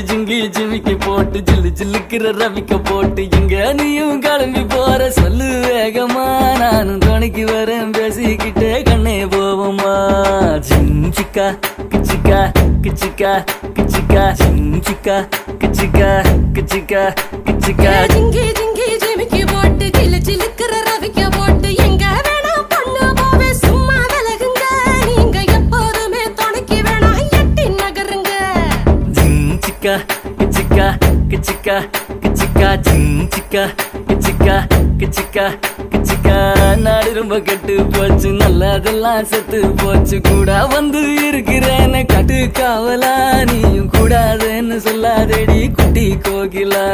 ஜிங்கி ஜிமிக்கி போட்டு ஜில்லு ஜில்லுக்கிற ரவிக்க போட்டு எங்க நீயும் கிளம்பி போற சொல்லு வேகமா நானும் துணைக்கு வரேன் பேசிக்கிட்டே கண்ணே போவோமா ஜிஞ்சிக்கா கிச்சிக்கா கிச்சிக்கா கிச்சிக்கா ஜிஞ்சிக்கா கிச்சிக்கா கிச்சிக்கா கிச்சிக்கா ஜிங்கி ஜிங்கி ஜிமிக்கி போட்டு ஜில்லு ஜில்லுக்கிற ரவிக்க போட்டு எங்க வேணா பொண்ணு போவே சும்மா விலகுங்க நீங்க எப்போதுமே துணைக்கு வேணா எட்டி நகருங்க ஜிஞ்சிக்கா கிச்சிக்கா கிச்சிக்கா கிச்சிக்கா ஜிஞ்சிக்கா கிச்சிக்கா கிச்சிக்கா கிச்சிக்கா நாடு ரொம்ப கெட்டு போச்சு நல்லதெல்லாம் செத்து போச்சு கூட வந்து இருக்கிறேன்னு கட்டு காவலா நீயும் கூடாதுன்னு சொல்லாதேடி குட்டி கோகிலா